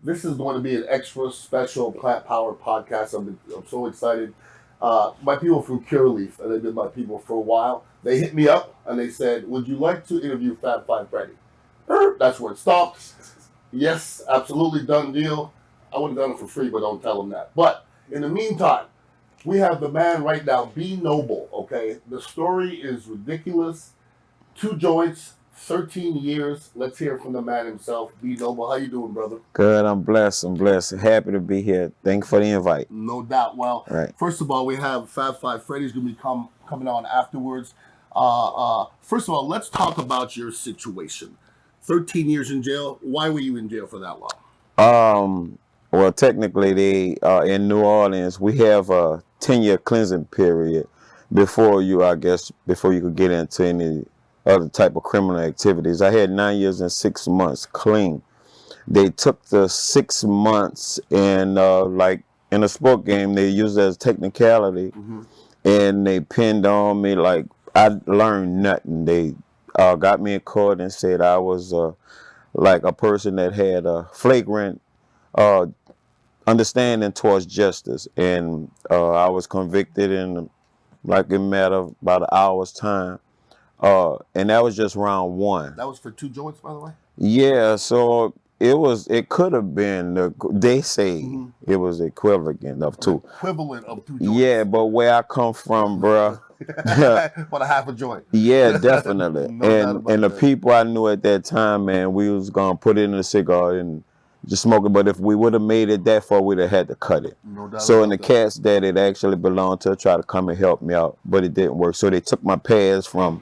This is going to be an extra special plant power podcast. I'm so excited. My people from Cureleaf, and they've been my people for a while, they hit me up and they said, would you like to interview Fab Five Freddy? That's where it stopped. Yes, absolutely, done deal. I would have done it for free, but don't tell them that. But in the meantime, we have the man right now, Be Noble, okay? The story is ridiculous. 2 joints, 13 years. Let's hear from the man himself. Be Noble, how you doing, brother? Good, I'm blessed. Happy to be here. Thank you for the invite. No doubt. Well, right. First of all, we have Fab Five Freddy's going to be coming on afterwards. First of all, let's talk about your situation. 13 years in jail. Why were you in jail for that long? Well, technically, they in New Orleans, we have a 10-year cleansing period before you could get into any other type of criminal activities. I had 9 years and 6 months clean. They took the 6 months and like in a sport game, they used it as technicality, and they pinned on me like I learned nothing. They got me in court and said I was like a person that had a flagrant understanding towards justice, and I was convicted in like a matter of about an hour's time. And that was just round 1. That was for 2 joints, by the way? Yeah, so it could have been, they say it was equivalent of 2. Equivalent of 2 joints. Yeah, but where I come from, bruh. About a half a joint. Yeah, definitely. No and the people I knew at that time, man, we was going to put it in a cigar and just smoke it. But if we would have made it that far, we'd have had to cut it. No doubt. So in the cats that it actually belonged to tried to come and help me out, but it didn't work. So they took my pass from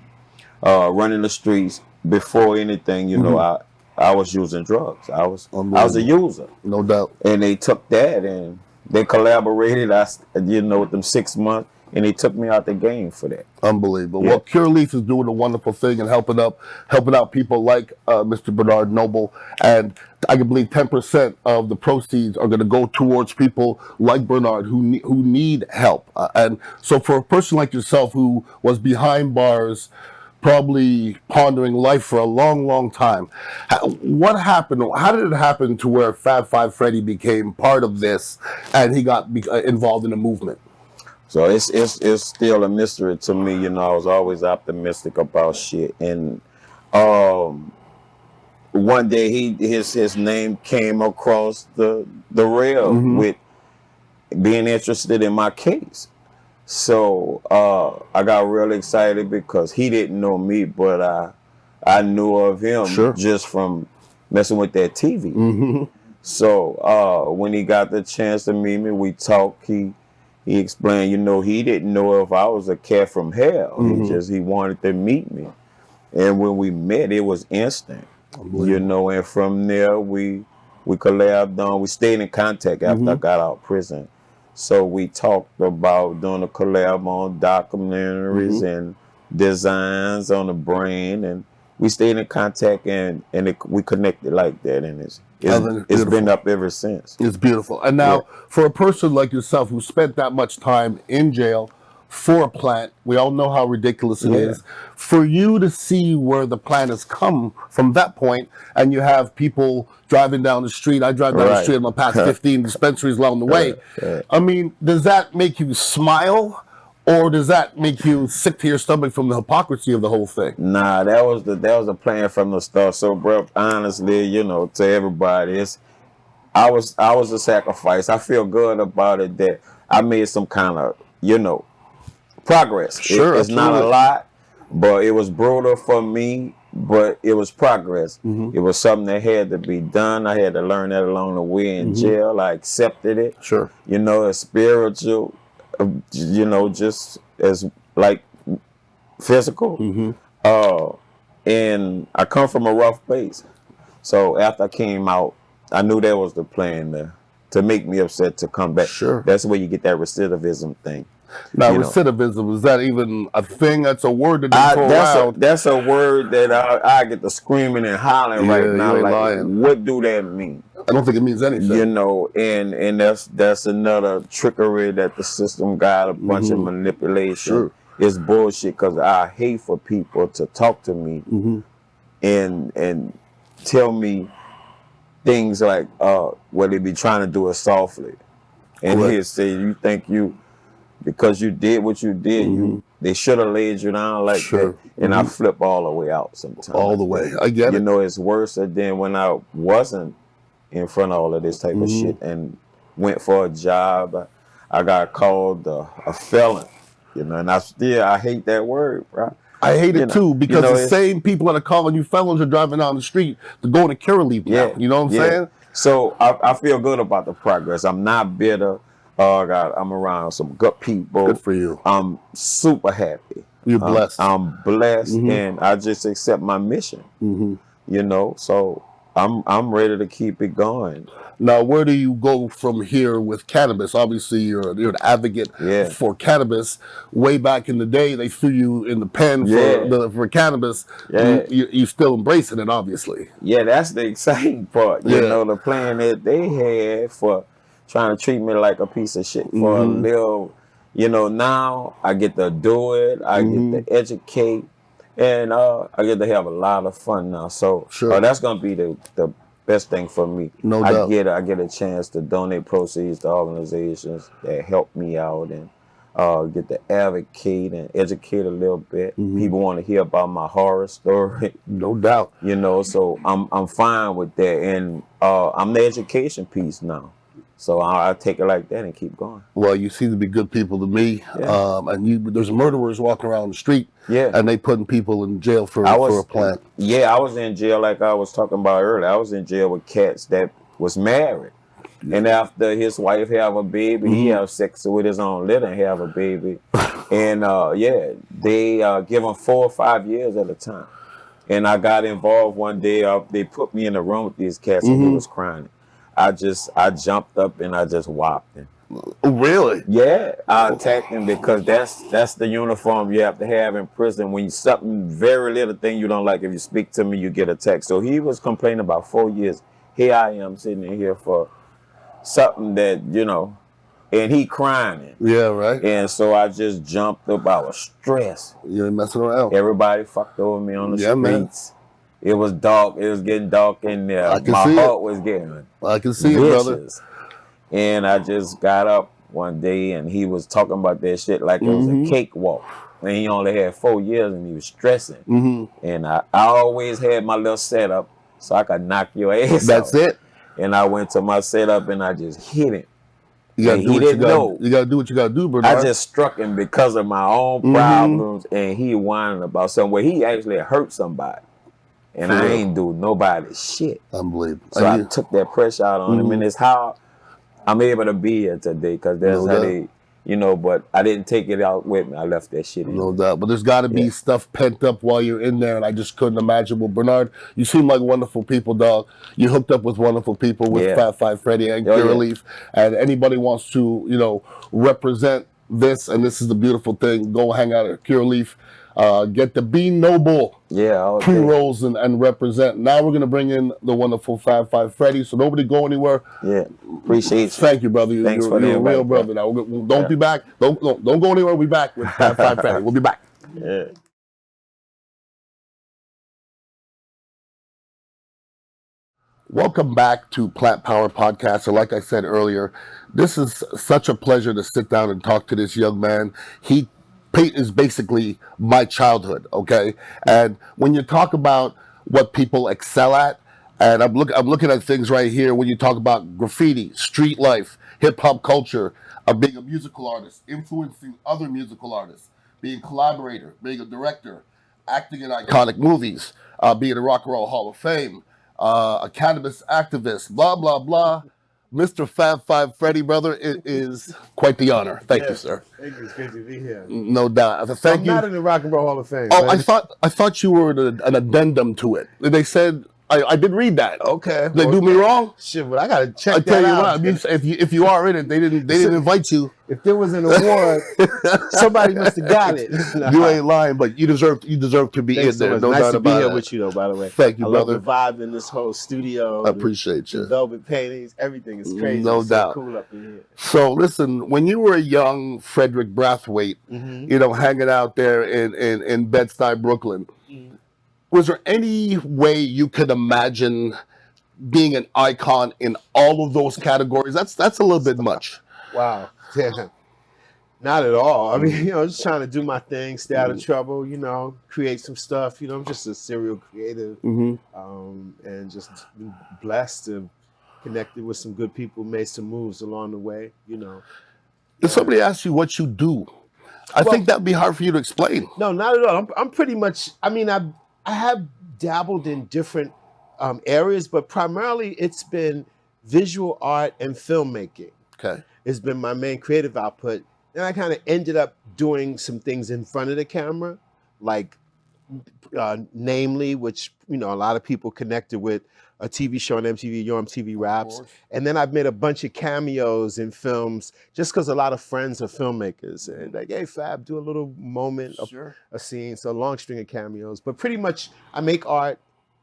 running the streets. Before anything, you know, I was using drugs. I was a user. No doubt. And they took that and they collaborated. With them 6 months, and they took me out the game for that. Unbelievable. Yeah. Well, Cureleaf is doing a wonderful thing and helping out people like Mr. Bernard Noble, and I can believe 10% of the proceeds are going to go towards people like Bernard who need help. And so, for a person like yourself who was behind bars, probably pondering life for a long, long time, what happened? How did it happen to where Fab Five Freddy became part of this and he got involved in a movement? So it's still a mystery to me. You know, I was always optimistic about shit. And one day his name came across the rail with being interested in my case. So I got real excited because he didn't know me, but I knew of him just from messing with that TV. So when he got the chance to meet me, we talked. He explained, you know, he didn't know if I was a cat from hell. He wanted to meet me. And when we met, it was instant. You know, and from there we collabed on, we stayed in contact after I got out of prison. So we talked about doing a collab on documentaries and designs on the brain, and we stayed in contact and we connected like that, and it's been up ever since. It's beautiful. And now, for a person like yourself who spent that much time in jail for a plant, we all know how ridiculous it is. For you to see where the plant has come from that point, and you have people driving down the street. I drive down the street and I pass 15 dispensaries along the way. I mean, does that make you smile? Or does that make you sick to your stomach from the hypocrisy of the whole thing? Nah, that was the plan from the start. So, bro, honestly, you know, to everybody, I was a sacrifice. I feel good about it that I made some kind of, you know, progress. It's not a lot, but it was brutal for me. But it was progress. It was something that had to be done. I had to learn that along the way in jail. I accepted it. You know, it's spiritual. You know, just as like physical. And I come from a rough place. So after I came out, I knew that was the plan to make me upset to come back. That's where you get that recidivism thing. Now, recidivism, is that even a thing? That's a word that they throw around. That's a word that I get to screaming and hollering right now. Like, what do that mean? I don't think it means anything. You know, and that's another trickery that the system got, a bunch of manipulation. It's bullshit because I hate for people to talk to me and tell me things like what they be trying to do it softly, and he'll say, "You think because you did what you did, they should have laid you down like that." And I flip all the way out sometimes. All the way, I get it. You know, it's worse than when I wasn't in front of all of this type of shit and went for a job. I got called a felon, you know, and I hate that word, bro. I hate it too, because the same people that are calling you felons are driving down the street to go to Curaleaf now. You know what I'm saying? So I feel good about the progress. I'm not bitter. Oh God, I'm around some good people. Good for you. I'm super happy. You're blessed. I'm blessed, and I just accept my mission. You know, so I'm ready to keep it going. Now, where do you go from here with cannabis? Obviously, you're an advocate for cannabis. Way back in the day, they threw you in the pen for cannabis. You still embracing it, obviously. Yeah, that's the exciting part. You know, the plan that they had for trying to treat me like a piece of shit for a little. You know, now I get to do it. I get to educate, and I get to have a lot of fun now. So that's gonna be the best thing for me. No doubt. I get a chance to donate proceeds to organizations that help me out, and get to advocate and educate a little bit. People want to hear about my horror story. No doubt. You know, so I'm fine with that, and I'm the education piece now. So I take it like that and keep going. Well, you seem to be good people to me. And there's murderers walking around the street. And they putting people in jail for a plant. Yeah, I was in jail like I was talking about earlier. I was in jail with cats that was married. And after his wife have a baby, he have sex with his own litter and have a baby. And they give him 4 or 5 years at a time. And I got involved one day. They put me in a room with these cats and he was crying. I jumped up and I just whopped him. Really? Yeah, I attacked him because that's the uniform you have to have in prison. When you something very little thing you don't like, if you speak to me, you get attacked. So he was complaining about 4 years. Here I am sitting in here for something that, you know, and he crying. Yeah, right. And so I just jumped up. I was stressed. You ain't messing around. Everybody fucked over me on the streets. Man. It was dark. It was getting dark in there. My heart was getting I can see it, brother. And I just got up one day and he was talking about that shit like it was a cakewalk. And he only had 4 years and he was stressing. And I always had my little setup so I could knock your ass That's out. it. And I went to my setup and I just hit him. You gotta do what you gotta do, brother. I just struck him because of my own problems, and he whining about something where he actually hurt somebody. And I ain't do nobody's shit. Unbelievable. So I took that pressure out on him, and it's how I'm able to be here today, because that's how they, you know, but I didn't take it out with me. I left that shit in. No doubt. But there's got to be stuff pent up while you're in there, and I just couldn't imagine. Well, Bernard, you seem like wonderful people, dog. You hooked up with wonderful people with Fab Five Freddy and Curaleaf, and anybody wants to, you know, represent this, and this is the beautiful thing, go hang out at Curaleaf. Get the Be Noble pre-rolls and represent. Now we're going to bring in the wonderful Fab Five Freddy, so nobody go anywhere. Yeah, appreciate you. Thank you, brother. You're a real brother. Now, don't be back. Don't go anywhere. We'll be back with Fab Five Freddy. We'll be back. Yeah. Welcome back to Plant Power Podcast. So like I said earlier, this is such a pleasure to sit down and talk to this young man. Pate is basically my childhood, okay? And when you talk about what people excel at, and I'm looking at things right here, when you talk about graffiti, street life, hip-hop culture, being a musical artist, influencing other musical artists, being a collaborator, being a director, acting in iconic movies, being a Rock and Roll Hall of Fame, a cannabis activist, blah, blah, blah. Mr. Fab Five Freddy, brother, it is quite the honor. Thank you, sir. Thank you. It's good to be here. No doubt. I'm not in the Rock and Roll Hall of Fame. Oh, man. I thought you were an addendum to it. They said I did read that. Okay. They do me wrong? Shit, but I gotta check that out. I tell you what, if you are in it, they didn't invite you. If there was an award, somebody must have got it. You ain't lying, but you deserve to be in there. No nice doubt to be about here it. with you, though. By the way, thank you, I brother. love the vibe in this whole studio. I appreciate you. The velvet paintings, everything is crazy. No doubt. So cool up in here. So listen, when you were a young Frederick Brathwaite, you know, hanging out there in Bed-Stuy, Brooklyn, was there any way you could imagine being an icon in all of those categories, that's a little bit much. Wow. Yeah. Not at all. I mean, just trying to do my thing, stay out of trouble, create some stuff. I'm just a serial creative, and just been blessed and connected with some good people, made some moves along the way, If somebody asks you what you do, I think that'd be hard for you to explain. No, not at all. I'm pretty much, I have dabbled in different areas, but primarily it's been visual art and filmmaking. Okay. It's been my main creative output. Then I kind of ended up doing some things in front of the camera, like Namely, which, a lot of people connected with, a TV show on MTV, Your MTV Raps. And then I've made a bunch of cameos in films just because a lot of friends are filmmakers. And like, hey, Fab, do a little moment, a scene. So a long string of cameos. But pretty much I make art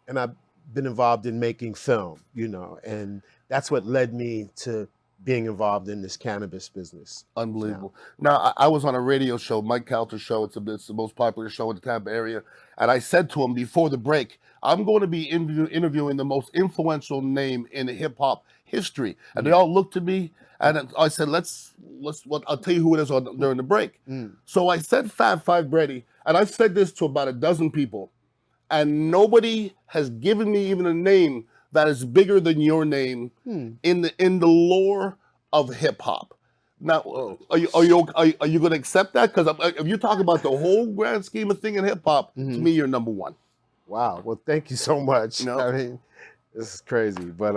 and I've been involved in making film, and that's what led me to being involved in this cannabis business. Unbelievable. Now, I was on a radio show, Mike Calter's show. It's the most popular show in the Tampa area. And I said to him before the break, I'm going to be interviewing the most influential name in hip hop history. And they all looked at me and I said, I'll tell you who it is during the break. So I said Fab Five Freddy, and I said this to about a dozen people, and nobody has given me even a name that is bigger than your name in the lore of hip hop. Now, are you going to accept that? Because if you talk about the whole grand scheme of thing in hip hop, to me, you're number one. Wow. Well, thank you so much. I mean, this is crazy, but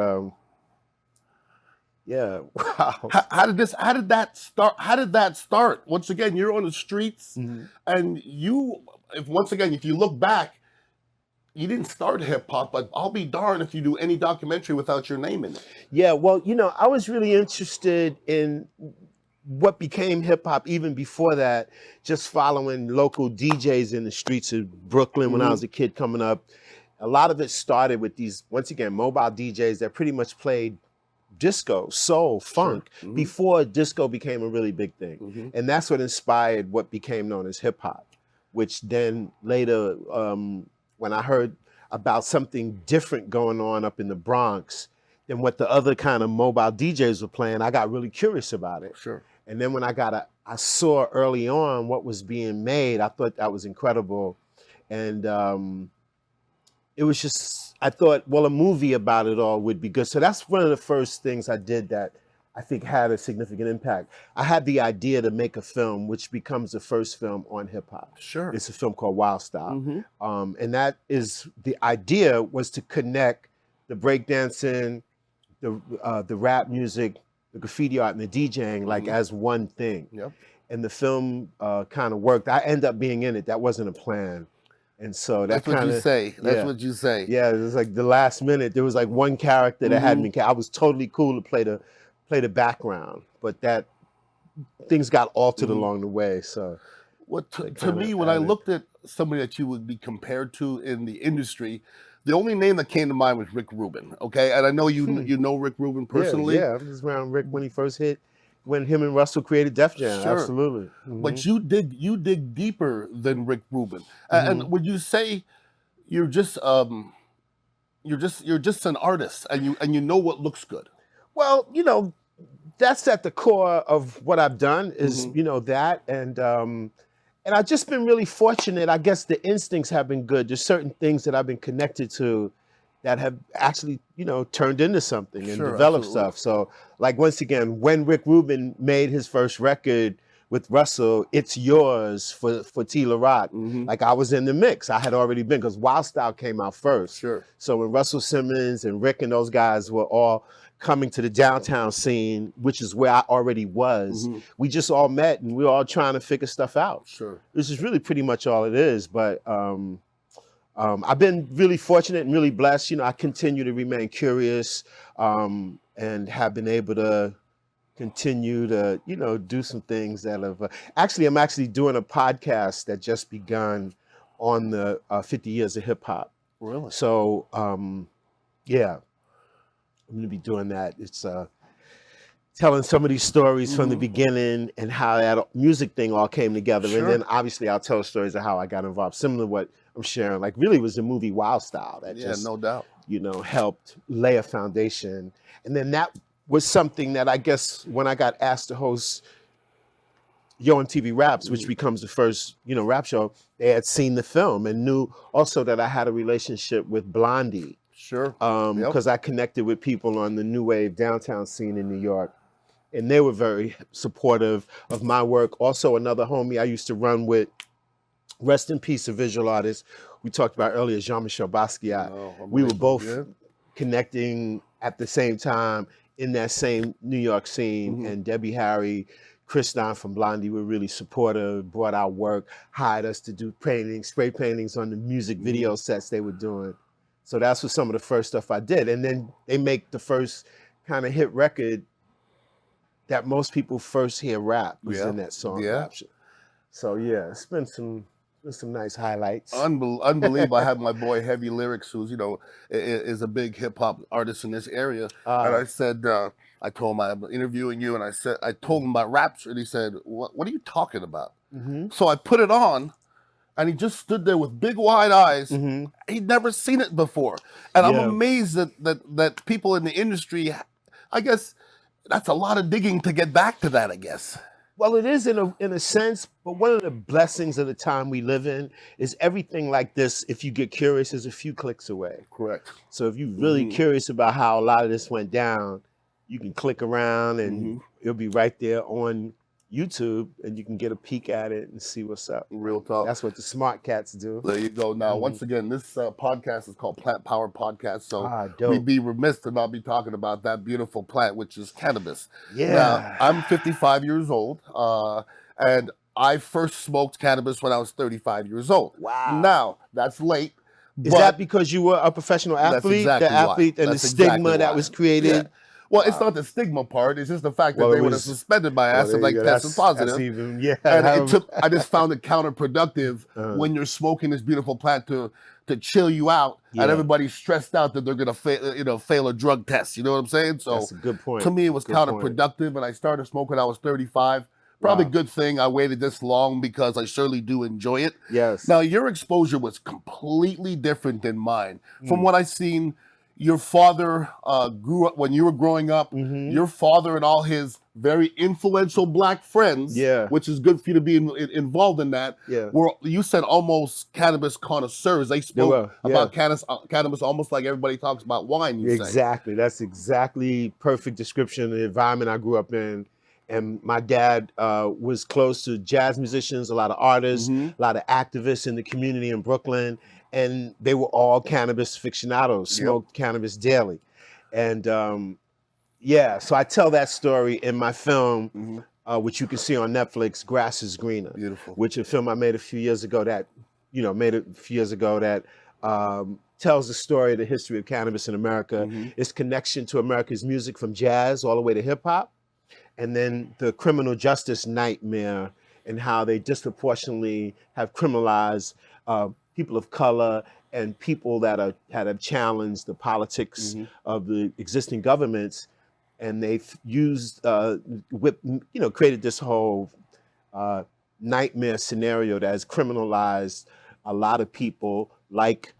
yeah. Wow. How did that start? Once again, you're on the streets, and if you look back, you didn't start hip hop, but I'll be darned if you do any documentary without your name in it. Yeah, well, I was really interested in what became hip hop even before that, just following local DJs in the streets of Brooklyn when I was a kid coming up. A lot of it started with these, once again, mobile DJs that pretty much played disco, soul, funk, before disco became a really big thing. And that's what inspired what became known as hip hop, which then later, when I heard about something different going on up in the Bronx than what the other kind of mobile DJs were playing, I got really curious about it. Sure. And then when I saw early on what was being made, I thought that was incredible. And it was just, I thought, well, a movie about it all would be good. So that's one of the first things I did that I think had a significant impact. I had the idea to make a film, which becomes the first film on hip hop. Sure. It's a film called Wild Style. And that is, the idea was to connect the breakdancing, the rap music, the graffiti art, and the DJing like as one thing. Yep. And the film kind of worked. I ended up being in it. That wasn't a plan. And so that's what you say. That's what you say. Yeah, it was like the last minute. There was like one character that had me. I was totally cool to play the background, but that things got altered along the way. So, to me, when I looked at somebody that you would be compared to in the industry, the only name that came to mind was Rick Rubin. Okay, and I know you know Rick Rubin personally. Yeah, I was around Rick when he first hit. When him and Russell created Def Jam, absolutely. But you dig deeper than Rick Rubin, and would you say you're just an artist, and you know what looks good? Well, that's at the core of what I've done is that, and I've just been really fortunate. I guess the instincts have been good. There's certain things that I've been connected to that have actually, turned into something and developed stuff. So, like, once again, when Rick Rubin made his first record with Russell, It's Yours for Tila Rock, like, I was in the mix. I had already been, because Wild Style came out first. Sure. So when Russell Simmons and Rick and those guys were all coming to the downtown scene, which is where I already was, we just all met and we were all trying to figure stuff out. Sure. This is really pretty much all it is. But I've been really fortunate and really blessed. I continue to remain curious and have been able to continue to, do some things that have... I'm actually doing a podcast that just begun on the 50 years of hip hop. Really? So, yeah, I'm going to be doing that. It's telling some of these stories from the beginning and how that music thing all came together. Sure. And then obviously I'll tell stories of how I got involved. Similar to what I'm sharing, like, really was the movie Wild Style. That no doubt. helped lay a foundation. And then that was something that I guess when I got asked to host Yo MTV Raps, which becomes the first, rap show, they had seen the film and knew also that I had a relationship with Blondie. Sure. Because I connected with people on the new wave downtown scene in New York. And they were very supportive of my work. Also, another homie I used to run with, rest in peace, a visual artist we talked about earlier, Jean-Michel Basquiat. We were both connecting at the same time in that same New York scene. And Debbie Harry, Chris Don from Blondie were really supportive, brought our work, hired us to do paintings, spray paintings on the music video sets they were doing. So that's what some of the first stuff I did. And then they make the first kind of hit record that most people first hear rap was in that song. Rap Shit. So yeah, it's been some nice highlights. Unbelievable. I have my boy Heavy Lyrics, who's is a big hip hop artist in this area, and I said, I told him I'm interviewing you, and I told him about Rap Shit, and he said, "What are you talking about?" So I put it on, and he just stood there with big wide eyes. He'd never seen it before, and I'm amazed that people in the industry, I guess. That's a lot of digging to get back to that, I guess. Well, it is in a sense, but one of the blessings of the time we live in is everything like this, if you get curious, is a few clicks away. Correct. So if you're really curious about how a lot of this went down, you can click around and it'll be right there on YouTube, and you can get a peek at it and see what's up. Real talk. That's what the smart cats do. There you go. Now, once again, this podcast is called Plant Power Podcast, so we'd be remiss to not be talking about that beautiful plant, which is cannabis. Yeah. Now, I'm 55 years old, and I first smoked cannabis when I was 35 years old. Wow. Now, that's late. Is that because you were a professional athlete? Exactly the athlete and that's the stigma exactly that was created? Yeah. Well, it's not the stigma part. It's just the fact that they would have suspended my ass and tested positive. That's even, and I just found it counterproductive when you're smoking this beautiful plant to chill you out, and everybody's stressed out that they're gonna fail a drug test. You know what I'm saying? So that's a good point. To me, it was counterproductive, and I started smoking when I was 35. Probably a good thing I waited this long because I surely do enjoy it. Yes. Now, your exposure was completely different than mine. From what I've seen, your father grew up when you were growing up. Your father and all his very influential black friends, which is good for you to be involved in that, were, you said, almost cannabis connoisseurs. They spoke about cannabis almost like everybody talks about wine, you say. Exactly. That's exactly perfect description of the environment I grew up in. And my dad was close to jazz musicians, a lot of artists, a lot of activists in the community in Brooklyn. And they were all cannabis aficionados, smoked cannabis daily. And so I tell that story in my film, which you can see on Netflix, Grass is Greener. Beautiful. Which is a film I made a few years ago that tells the story of the history of cannabis in America, its connection to America's music from jazz all the way to hip hop, and then the criminal justice nightmare and how they disproportionately have criminalized people of color and people that have challenged the politics of the existing governments, and they've used created this whole nightmare scenario that has criminalized a lot of people, like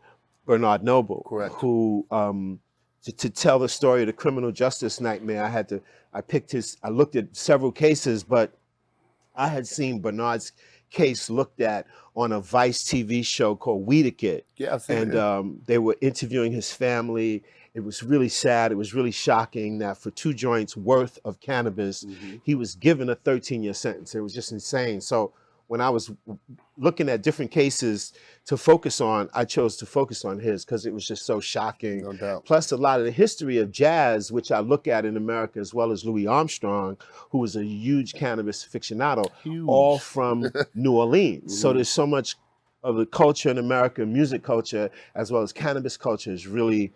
Bernard Noble, who to tell the story of the criminal justice nightmare, I looked at several cases, but I had seen Bernard's case looked at on a Vice TV show called Weediquette. Yeah, I've seen it. They were interviewing his family. It was really sad. It was really shocking that for 2 joints worth of cannabis, he was given a 13-year sentence. It was just insane. So when I was looking at different cases to focus on, I chose to focus on his because it was just so shocking. No doubt. Plus a lot of the history of jazz, which I look at in America, as well as Louis Armstrong, who was a huge cannabis aficionado, all from New Orleans. So there's so much of the culture in America, music culture, as well as cannabis culture is really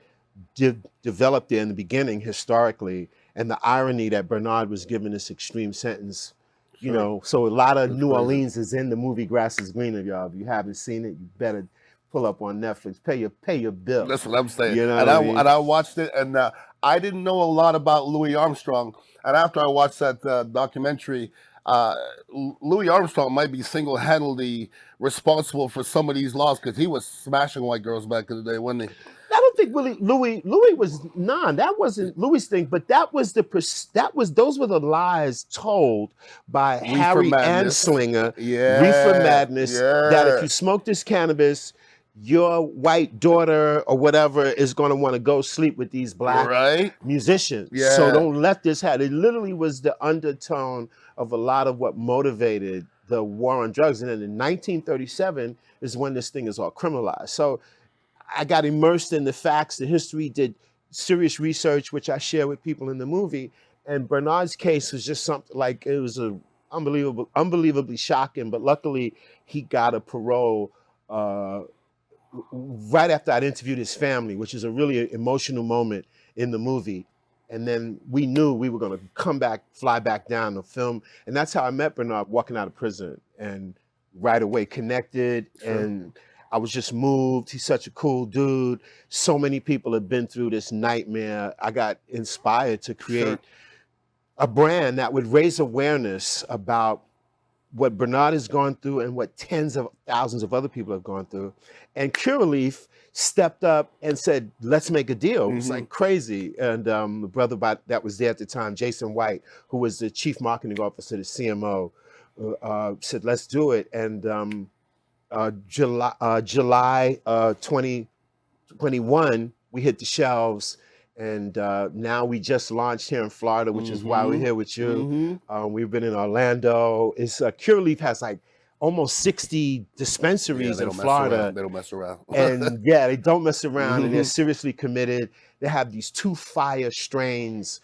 developed there in the beginning historically. And the irony that Bernard was given this extreme sentence, so a lot of New Orleans is in the movie Grass is Greener, y'all. If you haven't seen it, you better pull up on Netflix. Pay your bill. That's what I'm saying. You know and I watched it, and I didn't know a lot about Louis Armstrong. And after I watched that documentary, Louis Armstrong might be single-handedly responsible for some of these laws because he was smashing white girls back in the day, wasn't he? don't think Louis was that wasn't Louis' thing, but that was those were the lies told by Reefer Harry Madness. Anslinger, Yeah. Reefer Madness, that if Yeah. you smoke this cannabis, your white daughter or whatever is going to want to go sleep with these black Right? musicians. Yeah. So don't let this happen. It literally was the undertone of a lot of what motivated the war on drugs. And then in 1937 is when this thing is all criminalized. So I got immersed in the facts, the history, did serious research, which I share with people in the movie. And Bernard's case was just something like, it was unbelievably shocking, but luckily he got a parole right after I'd interviewed his family, which is a really emotional moment in the movie. And then we knew we were going to come back, fly back down to film. And that's how I met Bernard walking out of prison, and right away connected. Sure. And I was just moved. He's such a cool dude. So many people have been through this nightmare. I got inspired to create a brand that would raise awareness about what Bernard has gone through and what tens of thousands of other people have gone through. And Curaleaf stepped up and said, let's make a deal. It was like crazy. And the brother that was there at the time, Jason White, who was the chief marketing officer, the CMO, said, let's do it. And July 2021, we hit the shelves. And now we just launched here in Florida, which is why we're here with you. We've been in Orlando. Curaleaf has like almost 60 dispensaries in Florida. They don't mess around. And yeah, they don't mess around, and they're seriously committed. They have these 2 fire strains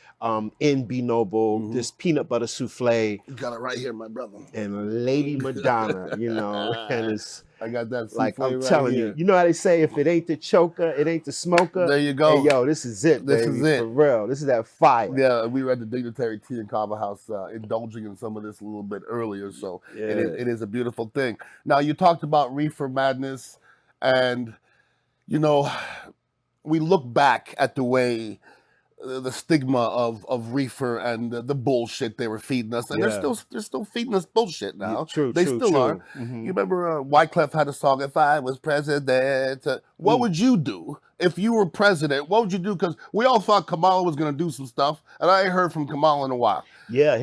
in B Noble, this peanut butter souffle. You got it right here, my brother. And Lady Madonna, and it's I got that like, I'm right telling here. you know how they say, if it ain't the choker, it ain't the smoker. There you go. Hey, yo, this is it, This baby, is it. for real. This is that fire. Yeah, we were at the Dignitary Tea Kava House indulging in some of this a little bit earlier, so it is a beautiful thing. Now, you talked about Reefer Madness, and, we look back at the way the stigma of reefer and the bullshit they were feeding us, and they're still feeding us bullshit now. They still are. You remember Wyclef had a song, "If I Was President." What would you do if you were president? What would you do? Because we all thought Kamala was going to do some stuff, and I ain't heard from Kamala in a while. Yeah,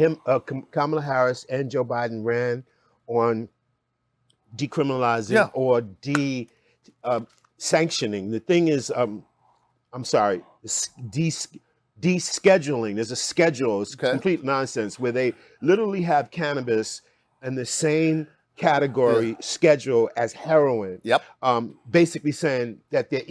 Kamala Harris and Joe Biden ran on decriminalizing or sanctioning. The thing is, I'm sorry, descheduling. There's a schedule. It's complete nonsense where they literally have cannabis in the same category schedule as heroin. Basically saying that they're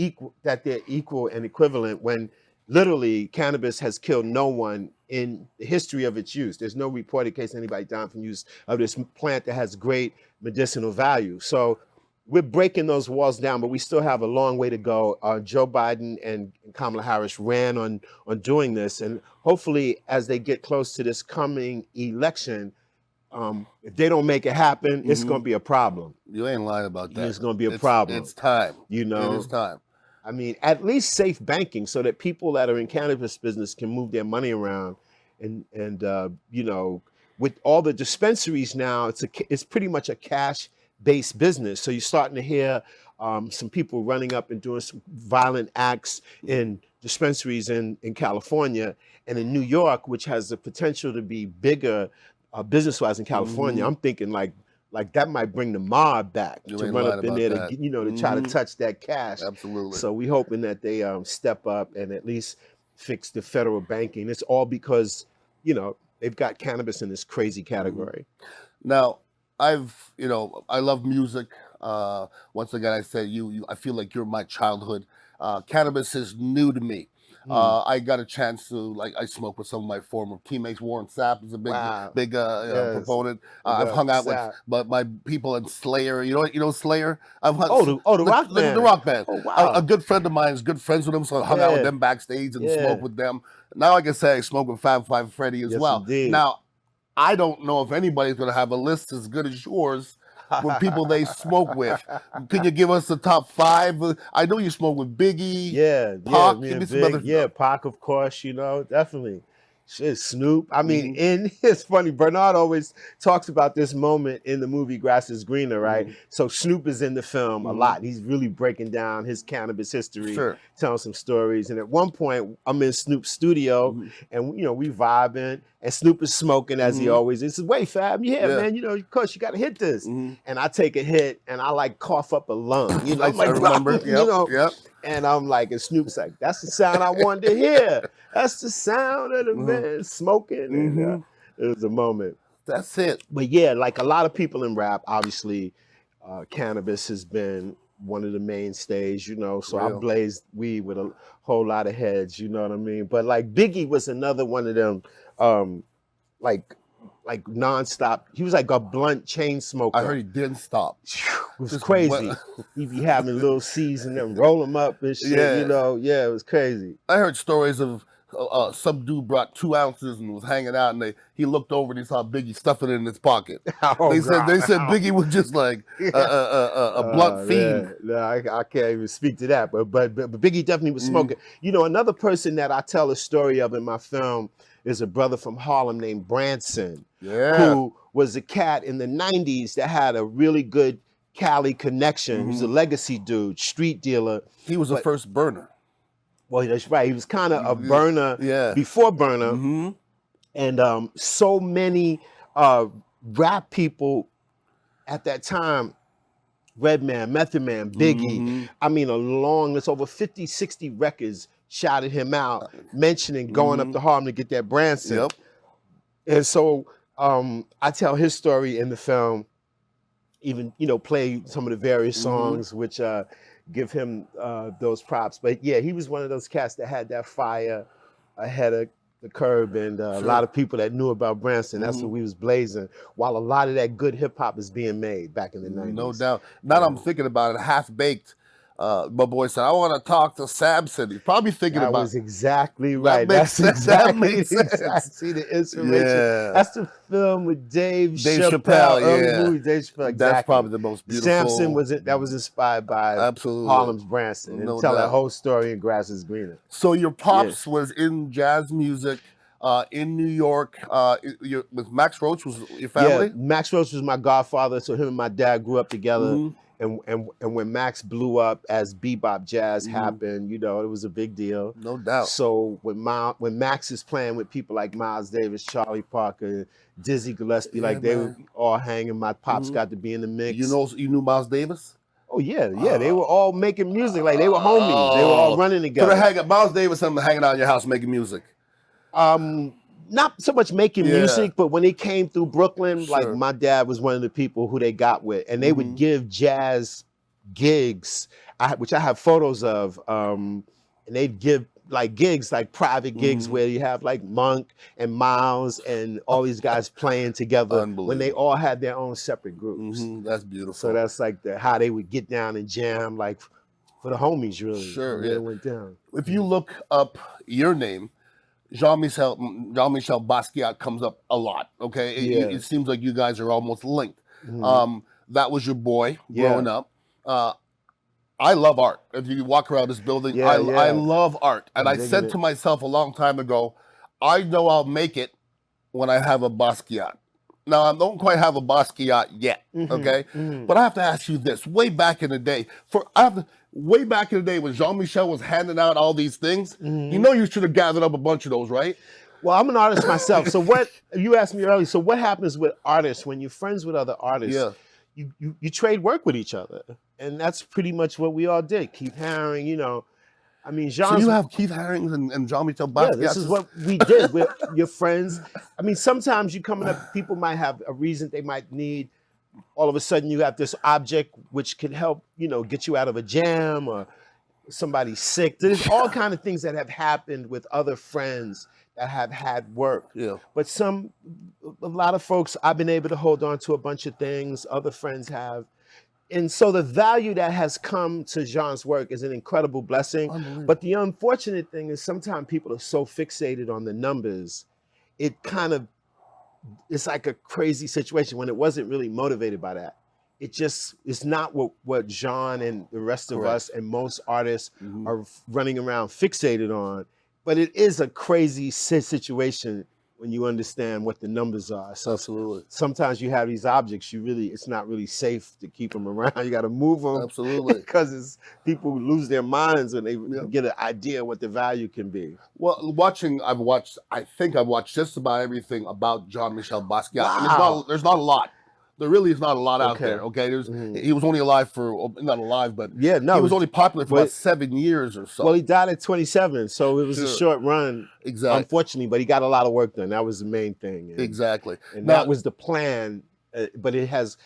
equal and equivalent, when literally cannabis has killed no one in the history of its use. There's no reported case of anybody dying from use of this plant that has great medicinal value. So we're breaking those walls down, but we still have a long way to go. Joe Biden and Kamala Harris ran on doing this, and hopefully as they get close to this coming election, if they don't make it happen, it's going to be a problem. You ain't lying about that. It's going to be a problem. It's time. It is time. I mean, at least safe banking, so that people that are in cannabis business can move their money around, and with all the dispensaries now, it's pretty much a cash-based business. So you're starting to hear some people running up and doing some violent acts in dispensaries in California and in New York, which has the potential to be bigger business-wise in California. I'm thinking like that might bring the mob back to run up in there to try to touch that cash. Absolutely. So we hoping that they step up and at least fix the federal banking. It's all because they've got cannabis in this crazy category. Now, I love music. Once again, I said I feel like you're my childhood. Cannabis is new to me. I got a chance to, I smoke with some of my former teammates. Warren Sapp is a big proponent. I've hung out with my people in Slayer. You know Slayer? I've hung, the rock band. The rock band. Oh, wow. A good friend of mine is good friends with them, so I hung out with them backstage and smoked with them. Now I can say I smoke with Fab Five Freddy as well. Indeed. Now, I don't know if anybody's going to have a list as good as yours with people they smoke with. Can you give us the top 5? I know you smoke with Biggie. Pac. Pac, Pac, of course, definitely. Shit, Snoop. I mean, it's funny. Bernard always talks about this moment in the movie Grass is Greener, right? So Snoop is in the film a lot. He's really breaking down his cannabis history, telling some stories. And at one point, I'm in Snoop's studio, and we vibing, and Snoop is smoking as he always is. He says, "Wait, Fab, man, of course you got to hit this." And I take a hit, and I like cough up a lung. I'm like, I remember. And I'm like, and Snoop's like, "That's the sound I wanted to hear. That's the sound of the man smoking." And it was a moment. That's it. But yeah, like a lot of people in rap, obviously, cannabis has been one of the mainstays, So I blazed weed with a whole lot of heads, you know what I mean? But like Biggie was another one of them, like nonstop. He was like a blunt chain smoker. I heard he didn't stop. It was crazy. He'd be having little C's and then roll them up and shit, Yeah, it was crazy. I heard stories of some dude brought 2 ounces and was hanging out, and he looked over and he saw Biggie stuffing it in his pocket. They said Biggie was just like a blunt fiend. No, I can't even speak to that. But Biggie definitely was smoking. Another person that I tell a story of in my film is a brother from Harlem named Branson, who was a cat in the 90s that had a really good Cali connection. He was a legacy dude, street dealer. He was the first burner. Well, that's right. He was kind of a burner before burner. And so many rap people at that time, Redman, Method Man, Biggie, I mean, there's over 50, 60 records shouted him out, mentioning going up to Harlem to get that Branson. And so I tell his story in the film, even, play some of the various songs, which give him those props. But yeah, he was one of those cats that had that fire ahead of the curb, and a lot of people that knew about Branson. That's what we was blazing, while a lot of that good hip hop is being made back in the 90s. No doubt. Now that I'm thinking about it, Half Baked, my boy said, "I want to talk to Samson." He's probably thinking about. That was exactly right. That's exactly see the inspiration. Yeah. That's the film with Dave Chappelle. Early movie, Dave Chappelle. Exactly. That's probably the most beautiful. Samson was inspired by Harlem's Branson, and tell that whole story in Grass is Greener. So your pops was in jazz music. In New York, with Max Roach was your family? Yeah, Max Roach was my godfather, so him and my dad grew up together. And when Max blew up as bebop jazz happened, it was a big deal. No doubt. So when Max is playing with people like Miles Davis, Charlie Parker, Dizzy Gillespie, they were all hanging. My pops got to be in the mix. You knew Miles Davis? Oh yeah. They were all making music. Like they were homies. They were all running together. So Miles Davis and them hanging out in your house making music. Not so much making music, but when they came through Brooklyn, like my dad was one of the people who they got with, and they would give jazz gigs, which I have photos of, and they'd give like gigs, like private gigs where you have like Monk and Miles and all these guys playing together when they all had their own separate groups. That's beautiful. So that's like how they would get down and jam, like for the homies, really. Sure, It went down. If you look up your name, Jean-Michel Basquiat comes up a lot, okay? It seems like you guys are almost linked. That was your boy growing up. I love art. If you walk around this building, I love art. And I said to myself a long time ago, I know I'll make it when I have a Basquiat. Now, I don't quite have a Basquiat yet, okay? But I have to ask you this. Way back in the day, when Jean-Michel was handing out all these things, you should have gathered up a bunch of those, right? Well, I'm an artist myself. So you asked me earlier, so what happens with artists when you're friends with other artists? You trade work with each other. And that's pretty much what we all did. Keith Haring, I mean, so you have Keith Haring and Jean-Michel Basquiat. Yeah, this is what we did with your friends. I mean, sometimes you're coming up, people might have a reason they might need. All of a sudden, you have this object which can help, get you out of a jam, or somebody's sick. There's all kind of things that have happened with other friends that have had work. Yeah. But a lot of folks, I've been able to hold on to a bunch of things. Other friends have. And so the value that has come to Jean's work is an incredible blessing. But the unfortunate thing is sometimes people are so fixated on the numbers, it's like a crazy situation when it wasn't really motivated by that. It's not what Jean and the rest of us and most artists are running around fixated on. But it is a crazy situation when you understand what the numbers are. So Absolutely. sometimes you have these objects, it's not really safe to keep them around. You got to move them. Absolutely. Because people lose their minds when they Yeah. get an idea what the value can be. Well, I think I've watched just about everything about Jean-Michel Basquiat. Wow. And there's not a lot. There really is not a lot out Okay. there. Okay, he was only alive for not alive, but Yeah, no, he was only popular for but- about 7 years or so. Well, he died at 27, so it was a Sure. short run, Exactly. unfortunately, but he got a lot of work done. That was the main thing. And, Exactly. And Now- that was the plan, but it has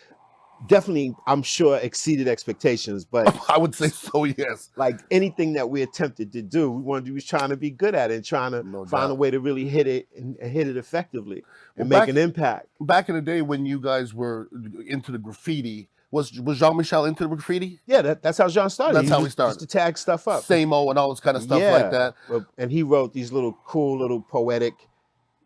definitely, I'm sure, exceeded expectations. But I would say so. Yes. like anything that we attempted to do, we was trying to be good at it and trying to No find doubt. a way to really hit it and hit it effectively and Well, make an impact. Back in the day when you guys were into the graffiti, was Jean-Michel into the graffiti? Yeah, that's how Jean started. That's how He we started. Used to tag stuff up. Samo and all this kind of stuff like that. And he wrote these little cool, little poetic,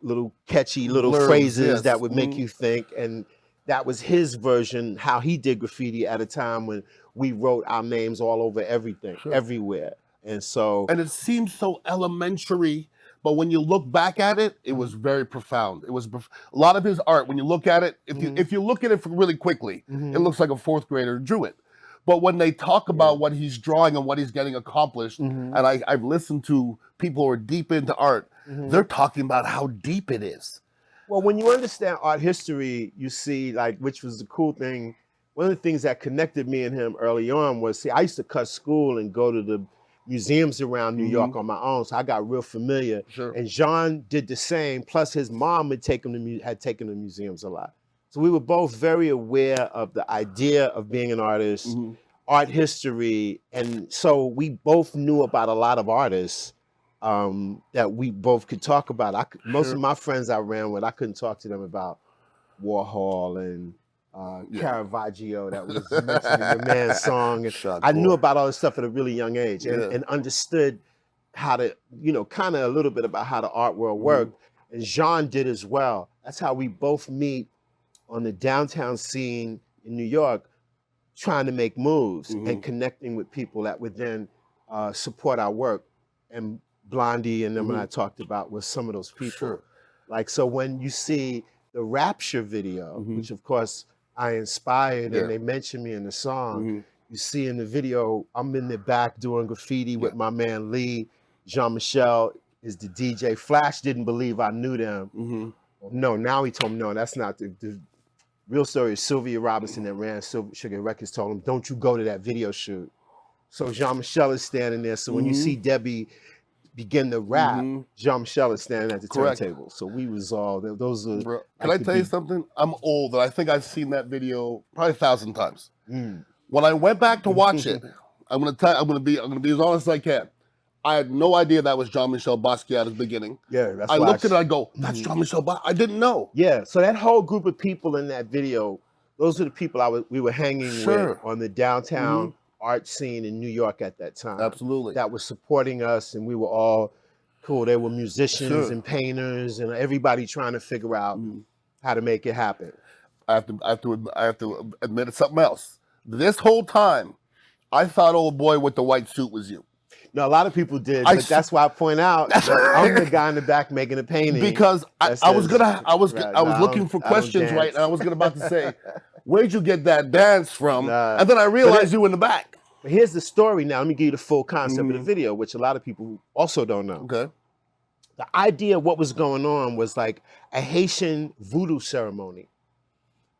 little catchy little Blurbs, phrases yes. that would make Mhm. you think. And that was his version, how he did graffiti at a time when we wrote our names all over everything, Sure. everywhere. And so, And it seems so elementary, but when you look back at it, it was very profound. It was a lot of his art. When you look at it, if you look at it really quickly, it looks like a fourth grader drew it. But when they talk about what he's drawing and what he's getting accomplished, and I've listened to people who are deep into art, they're talking about how deep it is. well, when you understand art history, you see, like, which was the cool thing. One of the things that connected me and him early on was, see, I used to cut school and go to the museums around New York on my own, so I got real familiar. Sure. And Jean did the same. Plus, his mom had taken to museums a lot. So we were both very aware of the idea of being an artist, art history, and so we both knew about a lot of artists that we both could talk about. Most of my friends I ran with, I couldn't talk to them about Warhol and Caravaggio that was mentioned in the man's song. And I knew about all this stuff at a really young age and understood how to, kind of a little bit about how the art world worked. And Jean did as well. That's how we both meet on the downtown scene in New York, trying to make moves and connecting with people that would then support our work. And Blondie and them and I talked about was some of those people. Sure. Like, so when you see the Rapture video, which of course I inspired and they mentioned me in the song, you see in the video, I'm in the back doing graffiti with my man Lee. Jean-Michel is the DJ. Flash didn't believe I knew them. No, now he told me, no, that's not the real story. Is Sylvia Robinson that ran Sugar Records told him, don't you go to that video shoot. So Jean-Michel is standing there. So when you see Debbie begin to rap, Jean-Michel is standing at the turntable. So we was all, those are... Bro, can I tell you something? I'm old, and I think I've seen that video probably 1,000 times. When I went back to watch it, I'm gonna be as honest as I can. I had no idea that was Jean-Michel Basquiat at the beginning. Yeah, that's I why looked at it, I go, that's Jean-Michel Basquiat. I didn't know. Yeah, so that whole group of people in that video, those are the people we were hanging with on the downtown art scene in New York at that time. Absolutely. That was supporting us, and we were all cool. They were musicians and painters, and everybody trying to figure out how to make it happen. I have to admit it's something else. This whole time, I thought old boy with the white suit was you. No, a lot of people did, but that's why I point out that I'm the guy in the back making a painting. Because I was looking for questions, right? And I was about to say, where'd you get that dance from? And then I realized you were in the back. But here's the story now. Let me give you the full concept of the video, which a lot of people also don't know. Okay. The idea of what was going on was like a Haitian voodoo ceremony.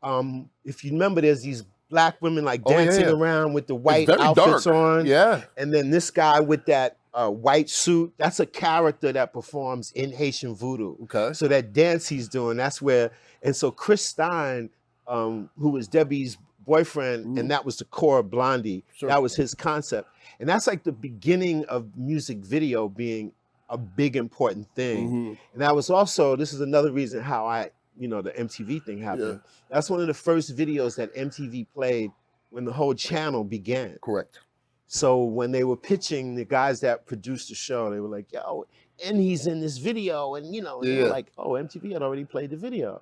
If you remember, there's these black women like dancing around with the white outfits on. Yeah. And then this guy with that white suit, that's a character that performs in Haitian voodoo. Okay. So that dance he's doing, that's where, and so Chris Stein, who was Debbie's boyfriend, and that was the core of Blondie, that was his concept. And that's like the beginning of music video being a big important thing. And that was also, this is another reason how the MTV thing happened. That's one of the first videos that MTV played when the whole channel began. Correct. So when they were pitching the guys that produced the show, they were like, yo, and he's in this video. And, and they were like, oh, MTV had already played the video.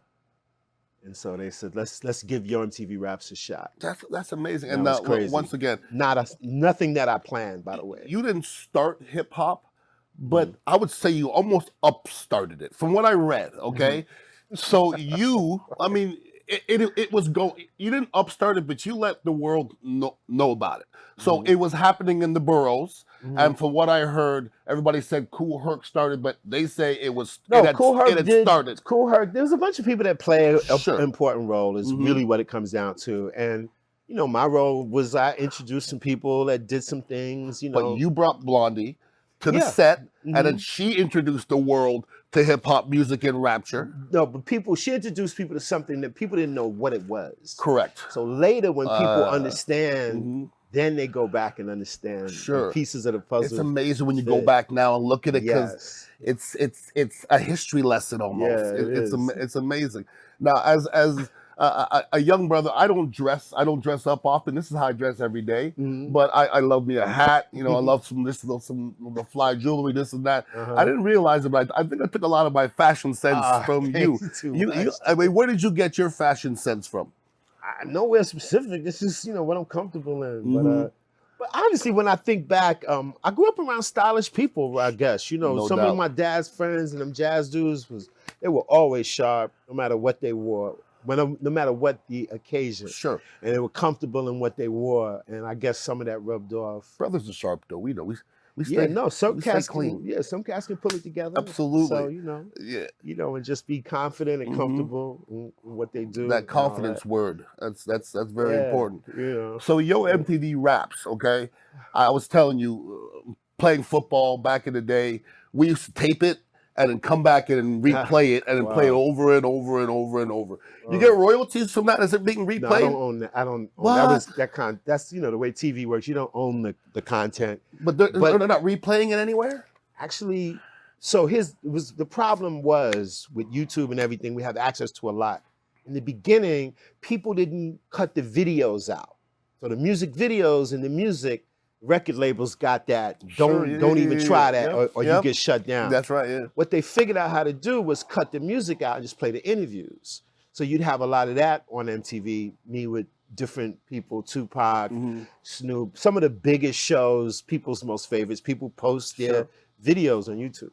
And so they said, let's give Yo MTV Raps a shot. That's amazing. That And was crazy. once again, nothing that I planned, by the way. You didn't start hip hop, but I would say you almost upstarted it from what I read. Okay, so I mean, it was you didn't upstart it, but you let the world know about it. So it was happening in the boroughs, and from what I heard, everybody said Cool Herc started, but they say it was Cool Herc started. Cool Herc. There's a bunch of people that play Sure. an important role. Is really what it comes down to, and. You know, my role was I introduced some people that did some things, you know. But you brought Blondie to the set, and then she introduced the world to hip hop music and rapture. No, but she introduced people to something that people didn't know what it was. Correct. So later when people understand, then they go back and understand the pieces of the puzzle. It's amazing when you go back now and look at it because it's a history lesson almost. Yeah, it's amazing. Now, as a young brother, I don't dress up often. This is how I dress every day. But I love me a hat. You know, I love some the fly jewelry, this and that. I didn't realize it, but I think I took a lot of my fashion sense from you. I mean, where did you get your fashion sense from? Nowhere specific. This is what I'm comfortable in. But honestly, when I think back, I grew up around stylish people. I guess some of my dad's friends and them jazz dudes they were always sharp, no matter what they wore. No matter what the occasion. Sure. And they were comfortable in what they wore. And I guess some of that rubbed off. Brothers are sharp, though. We know. We stay some cats clean. Some cats can pull it together. Absolutely. So, and just be confident and comfortable in what they do. That confidence word. That's very important. Yeah. So Yo MTV Raps, okay? I was telling you, playing football back in the day, we used to tape it and then come back and replay it and then play it over and over and over and over. You get royalties from that? Is it being replayed? No, I don't own that. I don't own that. That's the way TV works. You don't own the content. But they're not replaying it anywhere? Actually, so the problem was with YouTube and everything, we have access to a lot. In the beginning, people didn't cut the videos out. So the music videos and the music record labels got that. Don't even try that, or you get shut down. That's right. Yeah. What they figured out how to do was cut the music out and just play the interviews. So you'd have a lot of that on MTV. Me with different people, Tupac, Snoop, some of the biggest shows, people's most favorites. People post their videos on YouTube.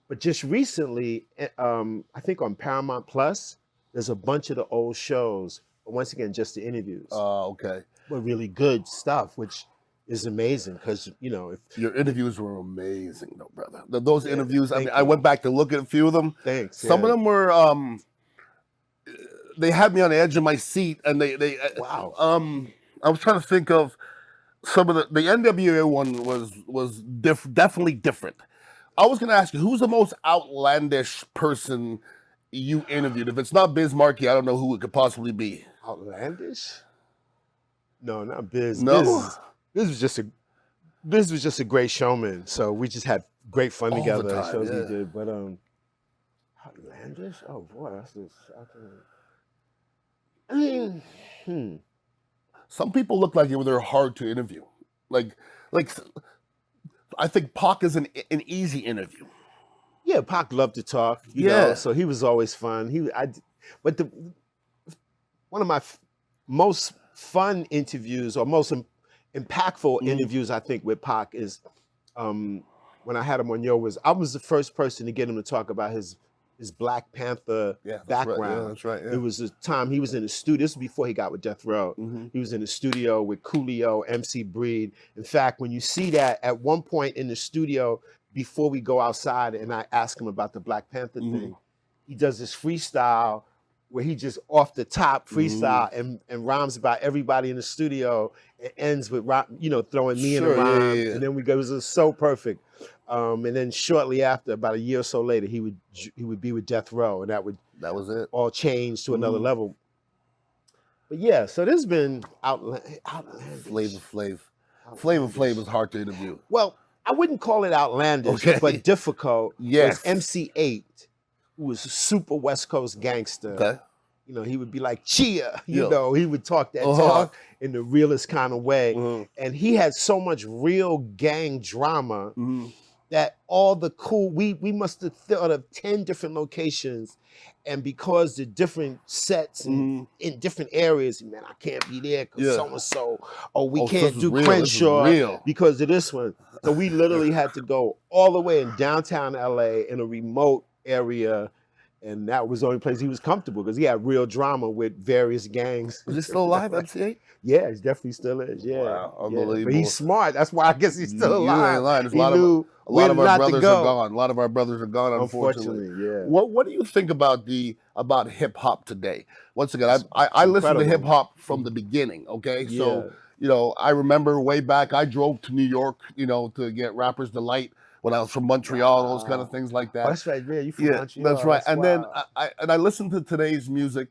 But just recently, I think on Paramount Plus, there's a bunch of the old shows. But once again, just the interviews. Okay. But really good stuff, which is amazing because if your interviews were amazing, though, brother. Those interviews. I mean, I went back to look at a few of them. Thanks. Some of them were. They had me on the edge of my seat, and they. Wow. I was trying to think of some of the NWA one was definitely different. I was going to ask you, who's the most outlandish person you interviewed? If it's not Biz Markie, I don't know who it could possibly be. Outlandish? No, not Biz. No. Biz was just a great showman. So we just had great fun together. The time, shows we did. But outlandish? Oh boy, that's just shocking. I mean, Some people look like they're hard to interview. Like I think Pac is an easy interview. Yeah, Pac loved to talk. You know, so he was always fun. But one of my most fun interviews or most impactful interviews, I think, with Pac is when I had him on I was the first person to get him to talk about his Black Panther background. Right. Yeah, that's right. Yeah. It was the time he was in the studio. This was before he got with Death Row. He was in the studio with Coolio, MC Breed. In fact, when you see that at one point in the studio, before we go outside and I ask him about the Black Panther thing, he does this freestyle where he just off the top freestyle and rhymes about everybody in the studio. It ends with throwing me in a rhyme, and then it was so perfect. And then shortly after, about a year or so later, he would be with Death Row, and that was it. All change to another level. But yeah, so there's been outlandish. Flavor Flav is hard to interview. Well, I wouldn't call it outlandish, but difficult. Yes. Was MC8, who was a super West Coast gangster. Okay. He would be like, Chia, he would talk that talk in the realest kind of way. And he had so much real gang drama that all the cool, we must have thought of 10 different locations, and because the different sets and in different areas, man, I can't be there because Yeah. so-and-so, or we Oh, so can't this is do real. This is Crenshaw real. because of this one. So we literally had to go all the way in downtown LA in a remote area, and that was the only place he was comfortable because he had real drama with various gangs. Is he still alive, MC8? Yeah, he definitely still is. Yeah, Wow, yeah. unbelievable. But he's smart. That's why I guess he's still You ain't alive. lying. There's He a lot knew of where our not to brothers are go. gone. A lot of our brothers are gone, unfortunately. Yeah. What do you think about hip hop today? Once again, I listen to incredible. hip hop from the beginning. Okay, Yeah. so I remember way back I drove to New York, to get Rappers Delight when I was from Montreal, those kind of things like that. Oh, that's right. Yeah, you from Montreal. That's right. And then wild. I listen to today's music,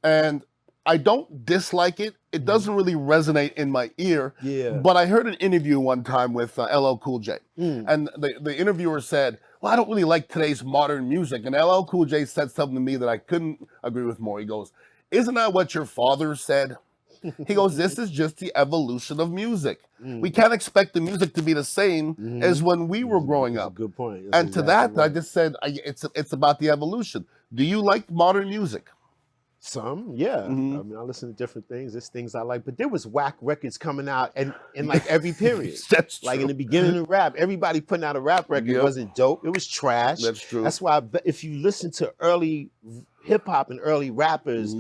and I don't dislike it. It doesn't really resonate in my ear. Yeah. But I heard an interview one time with LL Cool J, Mm. and the interviewer said, "Well, I don't really like today's modern music." And LL Cool J said something to me that I couldn't agree with more. He goes, "Isn't that what your father said?" He goes, "This is just the evolution of music. We can't expect the music to be the same as when we were growing That's up." a good point. And to that, I just said, it's about the evolution. Do you like modern music? Some, yeah. I mean, I listen to different things. There's things I like, but there was whack records coming out and in like every period. That's like true. in the beginning of rap, everybody putting out a rap record Yep. wasn't dope. It was trash. That's true. That's why if you listen to early hip hop and early rappers,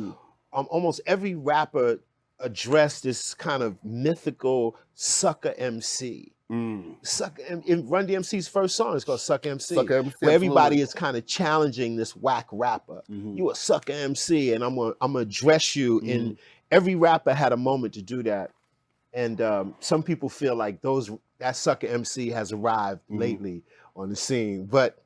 almost every rapper addressed this kind of mythical sucker MC. Sucker in Run DMC's first song is called Sucker MC, where everybody is kind of challenging this whack rapper. You a sucker MC, and I'm gonna address you. And every rapper had a moment to do that. And some people feel like that sucker MC has arrived lately on the scene, but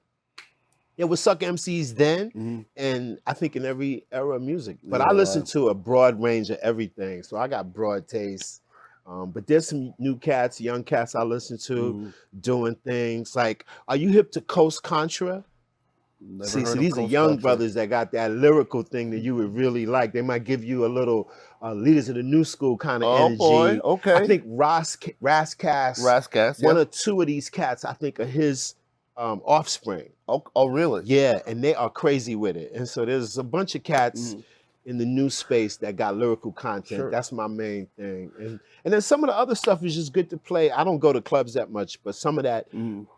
there was sucker MCs then, and I think in every era of music. But I listen to a broad range of everything, so I got broad taste. But there's some new cats, young cats I listen to doing things like, are you hip to Coast Contra? See, these are young brothers that got that lyrical thing that you would really like. They might give you a little leaders of the new school kind of energy. Boy, okay. I think Rascass, one or two of these cats, I think are his offspring. Oh, really? Yeah, and they are crazy with it. And so there's a bunch of cats in the new space that got lyrical content. Sure. That's my main thing. And then some of the other stuff is just good to play. I don't go to clubs that much, but some of that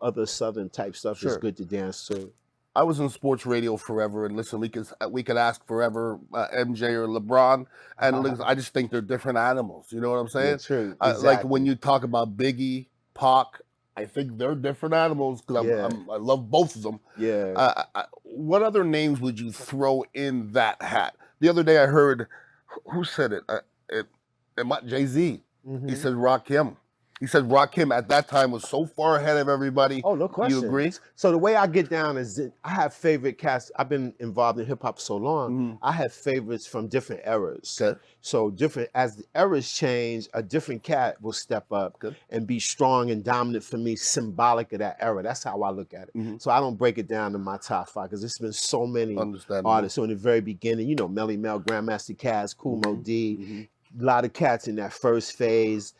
other Southern type stuff is good to dance to. I was in sports radio forever, and listen, we could ask forever MJ or LeBron, and listen, I just think they're different animals. You know what I'm saying? Yeah, true. Like Exactly. when you talk about Biggie, Pac, I think they're different animals because I love both of them. Yeah. What other names would you throw in that hat? The other day I heard, who said it? It might Jay-Z. He said Rakim. He said Rakim at that time was so far ahead of everybody. Oh, no question. You agree? So the way I get down is that I have favorite cats. I've been involved in hip hop so long. I have favorites from different eras. Okay. So as the eras change, a different cat will step up and be strong and dominant for me, symbolic of that era. That's how I look at it. So I don't break it down to my top five because there's been so many artists. So in the very beginning, Melly Mel, Grandmaster Caz, Kool Moe D, a lot of cats in that first phase.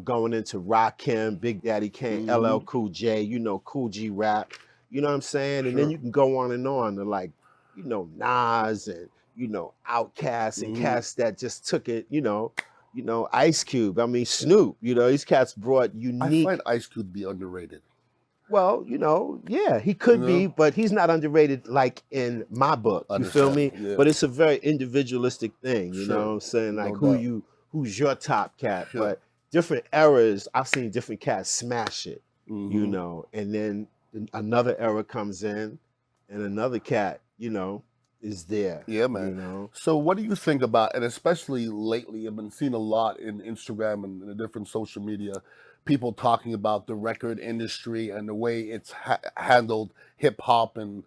Going into Rakim, Big Daddy Kane, LL Cool J, Cool G Rap, you know what I'm saying? And then you can go on to like, Nas and, Outkast and cats that just took it, Ice Cube, I mean Snoop, these cats brought unique. I find Ice Cube to be underrated. Well, yeah, he could be, but he's not underrated like in my book. You feel me? Yeah. But it's a very individualistic thing, you know what I'm saying? Like who's your top cat? But different eras, I've seen different cats smash it, and then another era comes in and another cat, is there. Yeah, man. So what do you think about, and especially lately, I've been seeing a lot in Instagram and the different social media, people talking about the record industry and the way it's handled hip hop and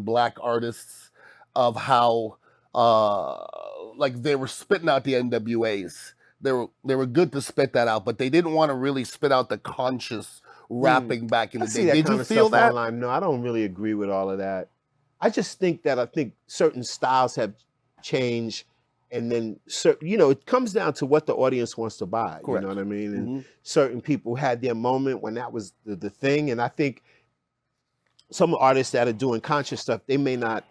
black artists, of how like they were spitting out the NWAs. They were good to spit that out, but they didn't want to really spit out the conscious rapping back in the day. Did you feel that? Online. No, I don't really agree with all of that. I just think that certain styles have changed and then it comes down to what the audience wants to buy. Correct. You know what I mean? And certain people had their moment when that was the thing, and I think some artists that are doing conscious stuff, they may not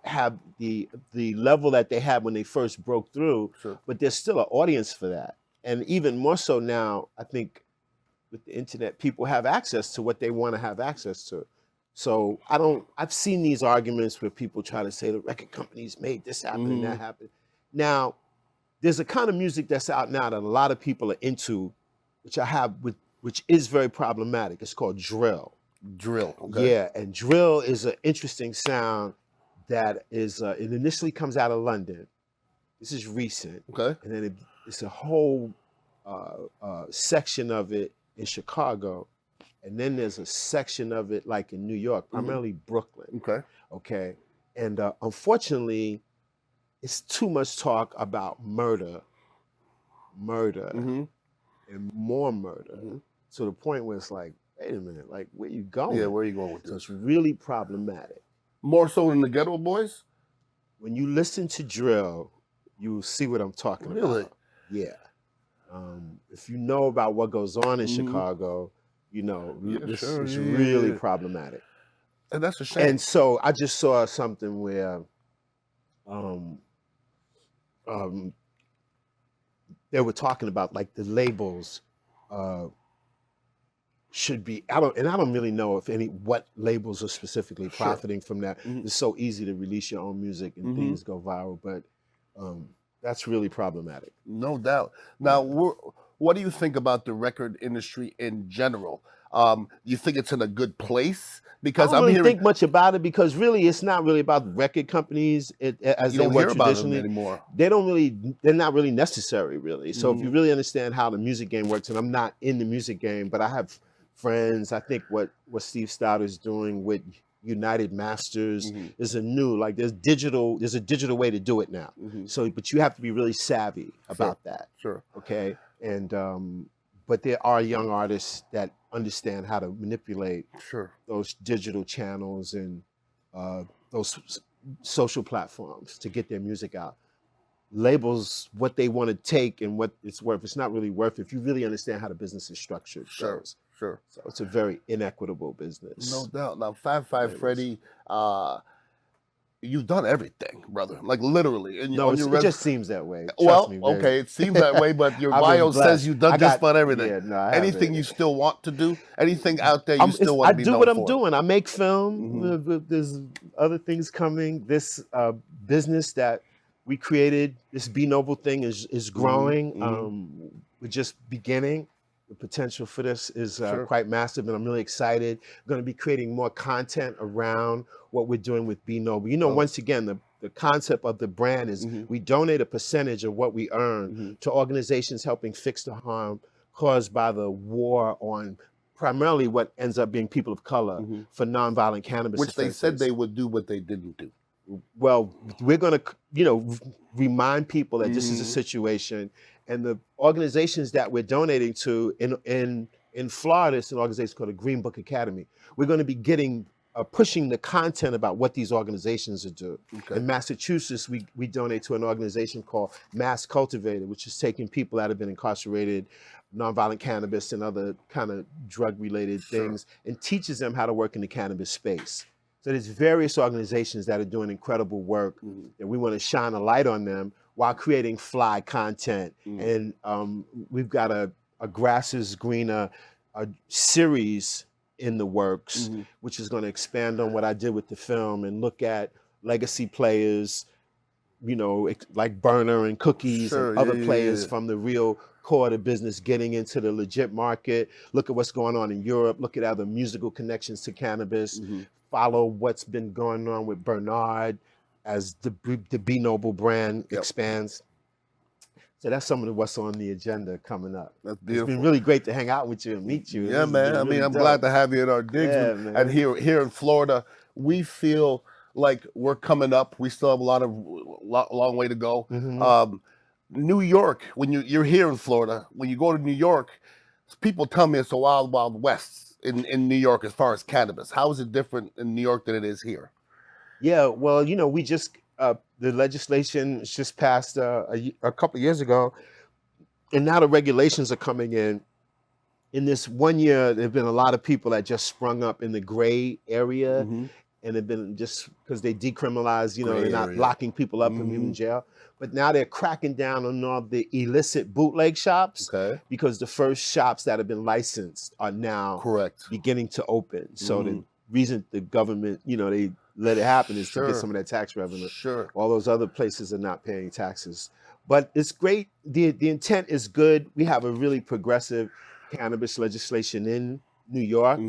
have the level that they had when they first broke through, Sure. but there's still an audience for that. And even more so now, I think with the internet, people have access to what they want to have access to. So I've seen these arguments where people try to say the record companies made this happen and that happen. Now, there's a kind of music that's out now that a lot of people are into, which is very problematic. It's called drill. Drill. Okay. Yeah, and drill is an interesting sound that is, it initially comes out of London. This is recent. Okay. And then it's a whole section of it in Chicago. And then there's a section of it like in New York, primarily Brooklyn. Okay. Okay. And unfortunately, it's too much talk about murder, and more murder. To the point where it's like, wait a minute, like where you going? Yeah, where are you going with So this? it's really problematic. More so than the Ghetto Boys? When you listen to drill, you will see what I'm talking Really? about. Yeah. If you know about what goes on in Chicago, you know, it's really problematic. And that's a shame. And so I just saw something where they were talking about like the labels should be, I don't really know what labels are specifically profiting from that. It's so easy to release your own music and things go viral, but that's really problematic. No doubt. Now, what do you think about the record industry in general? You think it's in a good place? Because I don't really think much about it, because really it's not really about record companies as you they don't were hear about them traditionally. anymore. They're not really necessary, really. So if you really understand how the music game works, and I'm not in the music game, but I have friends, I think what Steve Stout is doing with United Masters is there's a digital way to do it now. So, but you have to be really savvy about that. Sure. Okay. And but there are young artists that understand how to manipulate those digital channels and those social platforms to get their music out. Labels what they want to take and what it's worth. It's not really worth it if you really understand how the business is structured. Sure. So it's a very inequitable business. No doubt. Now, Fab Five Freddy, you've done everything, brother. Like literally. And it just seems that way. Well, me, okay, it seems that way, but your bio says you've done just about everything. Yeah, no, anything you still want to do? Anything out there you still want to be known for? I do what I'm doing. I make film. There's other things coming. This business that we created, this Be Noble thing is growing. We're just beginning. The potential for this is quite massive, and I'm really excited. I'm going to be creating more content around what we're doing with Be Noble. You know, once again, the concept of the brand is we donate a percentage of what we earn to organizations helping fix the harm caused by the war on primarily what ends up being people of color for nonviolent cannabis Which offenses. they said they would do, but they didn't do. Well, we're going to, remind people that this is a situation, and the organizations that we're donating to in Florida, it's an organization called the Green Book Academy. We're going to be pushing the content about what these organizations are doing. In Massachusetts, we donate to an organization called Mass Cultivated, which is taking people that have been incarcerated, nonviolent cannabis and other kind of drug-related things, and teaches them how to work in the cannabis space. So there's various organizations that are doing incredible work, and we want to shine a light on them while creating fly content. And we've got a Grass is Greener series in the works, which is going to expand on what I did with the film and look at legacy players, like Burner and Cookies and other players from the real core of the business getting into the legit market. Look at what's going on in Europe. Look at other musical connections to cannabis. Follow what's been going on with Bernard as the Be Noble brand expands. So that's some of what's on the agenda coming up. That's beautiful. It's been really great to hang out with you and meet you. Yeah, man. I mean, I'm glad to have you at our digs. Yeah, and here in Florida, we feel like we're coming up. We still have a long way to go. New York, when you're here in Florida, when you go to New York, people tell me it's a wild, wild west in New York as far as cannabis. How is it different in New York than it is here? Yeah, well, we just the legislation just passed a couple of years ago, and now the regulations are coming in. In this 1 year, there have been a lot of people that just sprung up in the gray area, and have been just because they decriminalized, Gray they're not area. locking people up and putting them in jail. But now they're cracking down on all the illicit bootleg shops Okay. because the first shops that have been licensed are now Correct. beginning to open. So the reason the government, they let it happen is to Sure. get some of that tax revenue. Sure. All those other places are not paying taxes. But it's great. The intent is good. We have a really progressive cannabis legislation in New York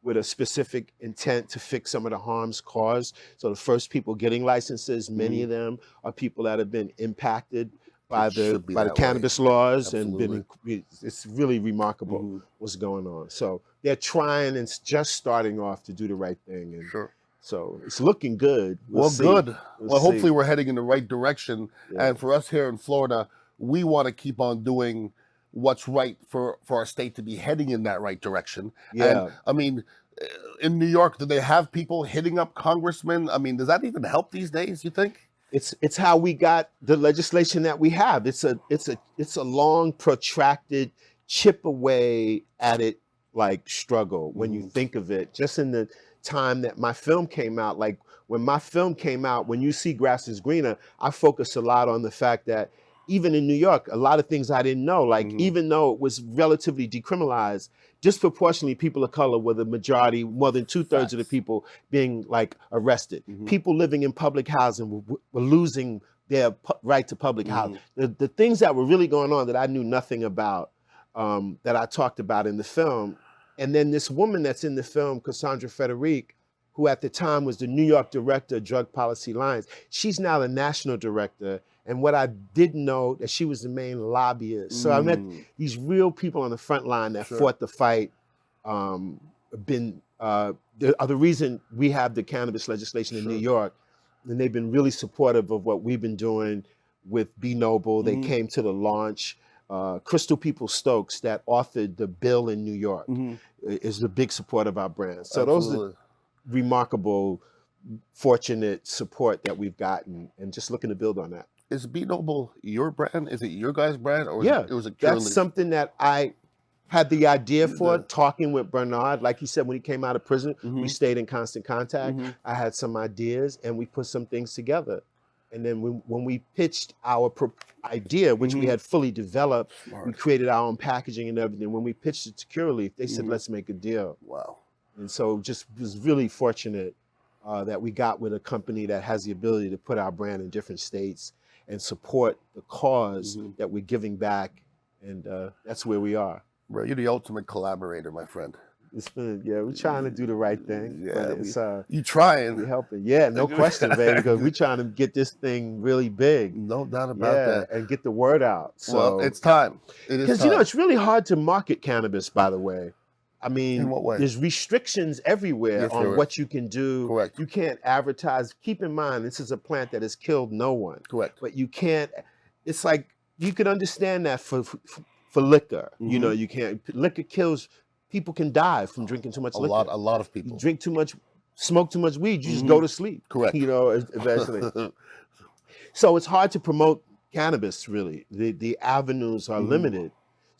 with a specific intent to fix some of the harms caused. So the first people getting licenses, many of them are people that have been impacted by It the should be by the that way. cannabis laws Absolutely. and it's really remarkable what's going on. So they're trying and just starting off to do the right thing. And Sure. so it's looking good. Well, see. good. We'll Well, see. hopefully we're heading in the right direction. Yeah. And for us here in Florida, we want to keep on doing what's right for our state to be heading in that right direction. Yeah. And I mean, in New York, do they have people hitting up congressmen? I mean, does that even help these days, you think? It's how we got the legislation that we have. It's a long, protracted, chip away at it like struggle when you think of it. Just in the time that my film came out, like when my film came out, when you see Grass is Greener, I focus a lot on the fact that even in New York, a lot of things I didn't know, like even though it was relatively decriminalized, disproportionately people of color were the majority, more than 2/3 of the people being like arrested. People living in public housing were losing their right to public housing. The things that were really going on that I knew nothing about, that I talked about in the film. And then this woman that's in the film, Cassandra Frederick, who at the time was the New York director of Drug Policy Alliance, she's now the national director. And what I didn't know, that she was the main lobbyist. So I met these real people on the front line that fought the fight. The reason we have the cannabis legislation in New York, and they've been really supportive of what we've been doing with Be Noble. They came to the launch. Crystal People Stokes, that authored the bill in New York, is a big support of our brand. So those are remarkable, fortunate support that we've gotten, and just looking to build on that. Is Be Noble your brand? Is it your guys' brand? Or was it that's something that I had the idea for, talking with Bernard. Like he said, when he came out of prison, we stayed in constant contact. I had some ideas, and we put some things together. And then when we pitched our idea, which we had fully developed, we created our own packaging and everything. When we pitched it to Curaleaf, they said, let's make a deal. Wow. And so just was really fortunate that we got with a company that has the ability to put our brand in different states and support the cause that we're giving back. And that's where we are. Bro, you're the ultimate collaborator, my friend. It's been, we're trying to do the right thing. Yeah, but it's, you trying. we're helping. Yeah, no question, baby, because we're trying to get this thing really big. No doubt about that. And get the word out. So, well, it's time. It is because, time. it's really hard to market cannabis, by the way. I mean, In what way? There's restrictions everywhere Yes, on there is. what you can do. Correct. You can't advertise. Keep in mind, this is a plant that has killed no one. Correct. But you can't, it's like, you could understand that for liquor. You can't, liquor kills, people can die from drinking too much liquor. A lot of people. You drink too much, smoke too much weed, you just go to sleep. Correct. Eventually. So it's hard to promote cannabis, really. The avenues are limited.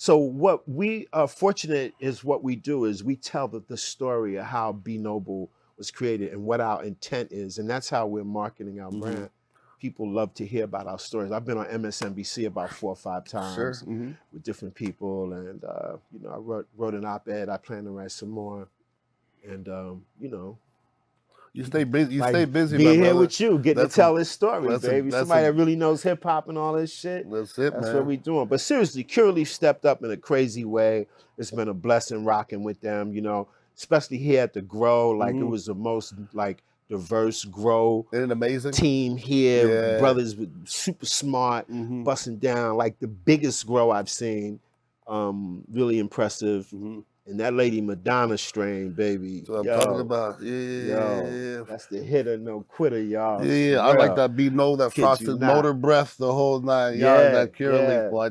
So what we are fortunate is what we do is we tell the story of how Be Noble was created and what our intent is. And that's how we're marketing our brand. People love to hear about our stories. I've been on MSNBC about 4 or 5 times with different people. And, I wrote an op-ed. I plan to write some more. And, You stay busy. You like stay busy, my being here brother. with you, getting to tell his story, baby. that's Somebody that really knows hip hop and all this shit. That's it, That's man. what we doing. But seriously, Curaleaf stepped up in a crazy way. It's been a blessing rocking with them, especially here at the Grow. Like it was the most diverse Grow Isn't it amazing? team here. Yeah. Brothers with super smart, busting down, like the biggest Grow I've seen. Really impressive. And that lady Madonna strain, baby. That's what I'm talking about. Yeah. That's the hitter, no quitter, y'all. Yeah, I like that Be Noble, that Kid you frosted not. motor breath, the whole 9 yards, that Curaleaf. Boy,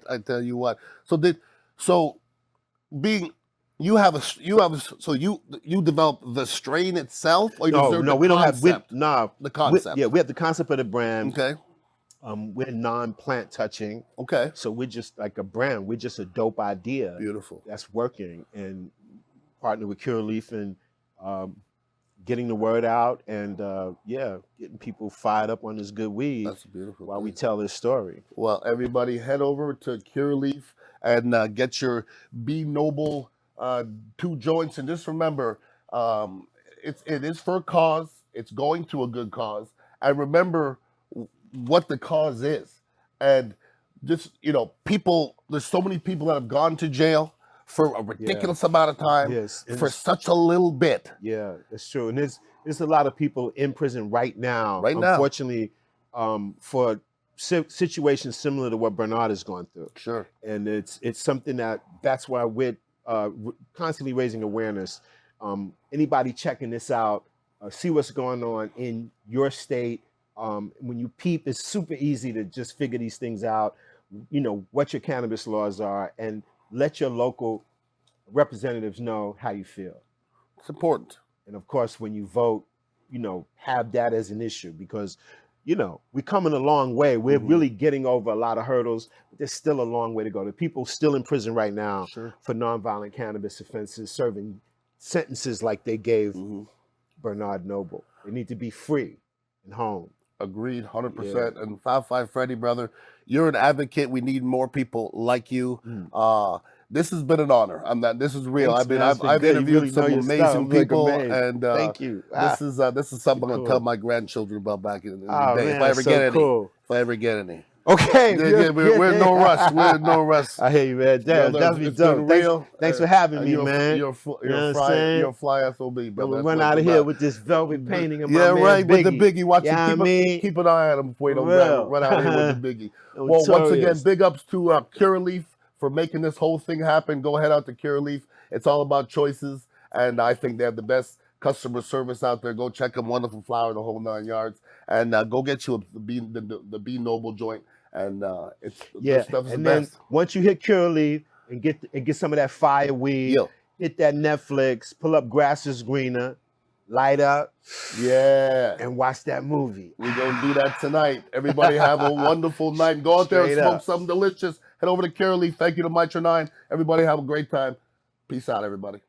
I tell you what. So being So you develop the strain itself, or No, we don't have the concept? we have the concept of the brand. Okay. We're non-plant touching, Okay. so we're just like a brand. We're just a dope idea Beautiful. that's working, and partner with Curaleaf and getting the word out, and getting people fired up on this good weed. That's beautiful. While we tell this story. Well, everybody, head over to Curaleaf and get your Be Noble 2 joints, and just remember, it is for a cause. It's going to a good cause, and remember what the cause is. And just people. There's so many people that have gone to jail for a ridiculous amount of time for such a little bit. Yeah, that's true. And there's a lot of people in prison right now. Unfortunately, for situations similar to what Bernard is going through. Sure. And it's something that's why we're constantly raising awareness. Anybody checking this out, see what's going on in your state. When you peep, it's super easy to just figure these things out. What your cannabis laws are, and let your local representatives know how you feel. It's important. And of course, when you vote, have that as an issue, because, we're coming a long way. We're really getting over a lot of hurdles, but there's still a long way to go. The people still in prison right now for nonviolent cannabis offenses, serving sentences like they gave Bernard Noble. They need to be free and home. Agreed, 100%. And Fab Five Freddy, brother, you're an advocate. We need more people like you. This has been an honor. This is real. Thanks, I've interviewed really some amazing people, and thank you. This is something I'm gonna tell my grandchildren about back in the day. If I ever get any. If I ever get any. Okay. We're in no rush. We're in no rush. I hear you, man. Damn, that'd be dope. Thanks for having me, man. You're a fly SOB, brother. We'll run out of here with this velvet painting of my man right, Biggie. with the Biggie. Watch it. Keep an eye on him before you don't run out of here with the Biggie. Well, once again, big ups to Curaleaf for making this whole thing happen. Go head out to Curaleaf. It's all about choices, and I think they have the best customer service out there. Go check them. Wonderful flower, the whole 9 yards, and go get you the Be Noble joint. And it's stuff is and the then best. once you hit Curaleaf and get some of that fire weed, hit that Netflix, pull up Grass is Greener, light up, and watch that movie. We're gonna do that tonight. Everybody have a wonderful night. Go out there and smoke something delicious. Head over to Curaleaf. Thank you to Mitra 9. Everybody have a great time. Peace out, everybody.